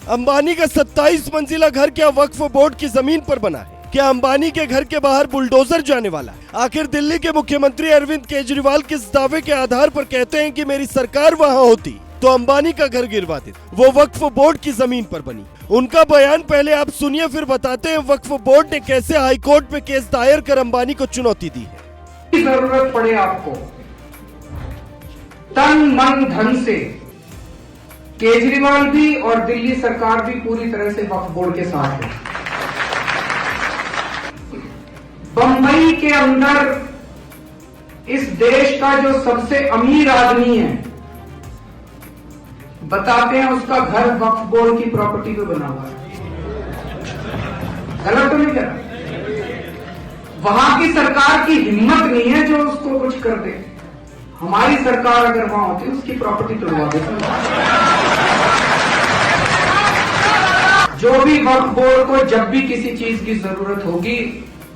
अंबानी का 27 मंजिला घर क्या वक्फ बोर्ड की जमीन पर बना है? क्या अंबानी के घर के बाहर बुलडोजर जाने वाला है? आखिर दिल्ली के मुख्यमंत्री अरविंद केजरीवाल किस दावे के आधार पर कहते हैं कि मेरी सरकार वहां होती तो अंबानी का घर गिरवा देती, वो वक्फ बोर्ड की जमीन पर बनी? उनका बयान पहले आप सुनिए, फिर बताते हैं वक्फ बोर्ड ने कैसे हाईकोर्ट में केस दायर कर अंबानी को चुनौती दी है। जरूरत पड़े आपको तन मन धन से, केजरीवाल भी और दिल्ली सरकार भी पूरी तरह से वक्फ बोर्ड के साथ है। बंबई के अंदर इस देश का जो सबसे अमीर आदमी है, बताते हैं उसका घर वक्फ बोर्ड की प्रॉपर्टी पे बना हुआ है। गलत तो नहीं करा? वहां की सरकार की हिम्मत नहीं है जो उसको कुछ कर दे। हमारी सरकार अगर वहां होती उसकी प्रॉपर्टी तोड़वा देती। जो भी वक्फ बोर्ड को जब भी किसी चीज की जरूरत होगी,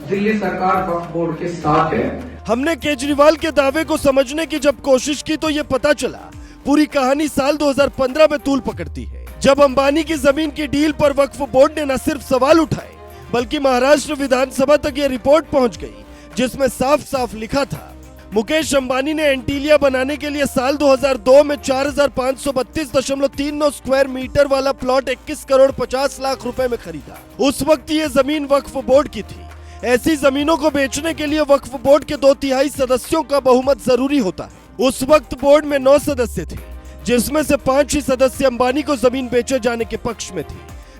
दिल्ली सरकार वक्फ बोर्ड के साथ है। हमने केजरीवाल के दावे को समझने की जब कोशिश की तो ये पता चला पूरी कहानी साल 2015 में तूल पकड़ती है, जब अंबानी की जमीन की डील पर वक्फ बोर्ड ने न सिर्फ सवाल उठाए बल्कि महाराष्ट्र विधानसभा तक ये रिपोर्ट पहुंच गई जिसमें साफ साफ लिखा था मुकेश अंबानी ने एंटीलिया बनाने के लिए साल 2002 में 4532.39 स्क्वायर मीटर वाला प्लॉट 21 करोड़ 50 लाख रुपए में खरीदा। उस वक्त ये जमीन वक्फ बोर्ड की थी। ऐसी जमीनों को बेचने के लिए वक्फ बोर्ड के 2/3 सदस्यों का बहुमत जरूरी होता है। उस वक्त बोर्ड में 9 सदस्य थे, जिसमें से 5 ही सदस्य अंबानी को जमीन बेचे जाने के पक्ष में थे,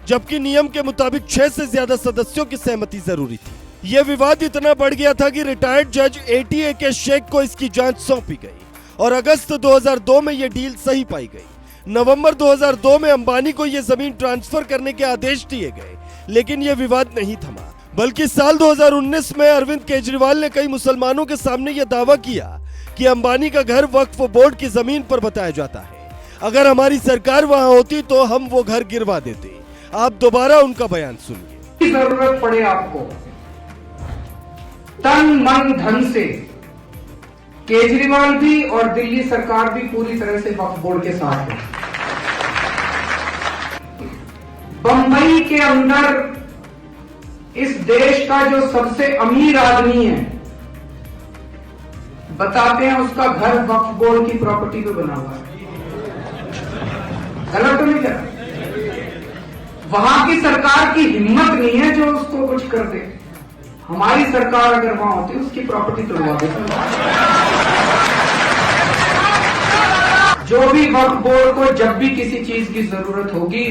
जबकि नियम के मुताबिक 6 से ज्यादा सदस्यों की सहमति जरूरी थी। यह विवाद इतना बढ़ गया था कि रिटायर्ड जज ATA के शेख को इसकी जांच सौंपी गई और अगस्त 2002 में यह डील सही पाई गई। नवंबर 2002 में अंबानी को यह जमीन ट्रांसफर करने के आदेश दिए गए, लेकिन यह विवाद नहीं थमा, बल्कि साल 2019 में अरविंद केजरीवाल ने कई मुसलमानों के सामने यह दावा किया कि अंबानी का घर वक्फ बोर्ड की जमीन पर बताया जाता है। अगर हमारी सरकार वहां होती तो हम वो घर गिरवा देते। आप दोबारा उनका बयान सुनिए। जरूरत पड़े आपको तन मन धन से, केजरीवाल भी और दिल्ली सरकार भी पूरी तरह से वक्फ बोर्ड के साथ है। बंबई के अंदर इस देश का जो सबसे अमीर आदमी है, बताते हैं उसका घर वक्फ बोर्ड की प्रॉपर्टी पे बना हुआ है। गलत तो नहीं करा? वहां की सरकार की हिम्मत नहीं है जो उसको कुछ कर दे। हमारी सरकार अगर वहां होती उसकी प्रॉपर्टी तोड़वा देती। जो भी वक्फ बोर्ड को जब भी किसी चीज की जरूरत होगी,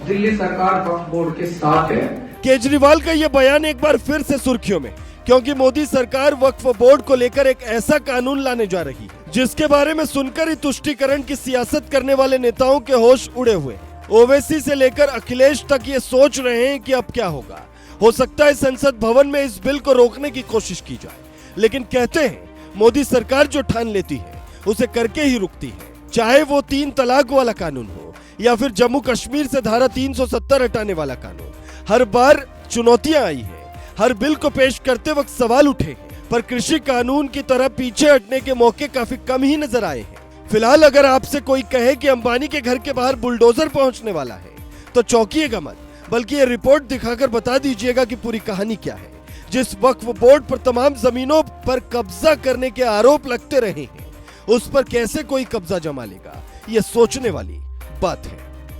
दिल्ली सरकार वक्फ बोर्ड के साथ है। केजरीवाल का यह बयान एक बार फिर से सुर्खियों में, क्योंकि मोदी सरकार वक्फ बोर्ड को लेकर एक ऐसा कानून लाने जा रही है जिसके बारे में सुनकर ही तुष्टीकरण की सियासत करने वाले नेताओं के होश उड़े हुए। ओवैसी से लेकर अखिलेश तक ये सोच रहे हैं कि अब क्या होगा। हो सकता है संसद भवन में इस बिल को रोकने की कोशिश की जाए, लेकिन कहते हैं मोदी सरकार जो ठान लेती है उसे करके ही रुकती है। चाहे वो 3 तलाक वाला कानून हो या फिर जम्मू कश्मीर से धारा 370 हटाने वाला कानून, हर बार चुनौतियां आई है। हर बिल को पेश करते वक्त सवाल उठे, पर कृषि कानून की तरह पीछे हटने के मौके काफी कम ही नजर आए हैं। फिलहाल अगर आपसे कोई कहे कि अंबानी के घर के बाहर बुलडोजर पहुंचने वाला है तो चौंकिएगा मत, बल्कि ये रिपोर्ट दिखाकर बता दीजिएगा कि पूरी कहानी क्या है। जिस वक्फ बोर्ड पर तमाम जमीनों पर कब्जा करने के आरोप लगते रहे हैं, उस पर कैसे कोई कब्जा जमा लेगा, ये सोचने वाली बात है।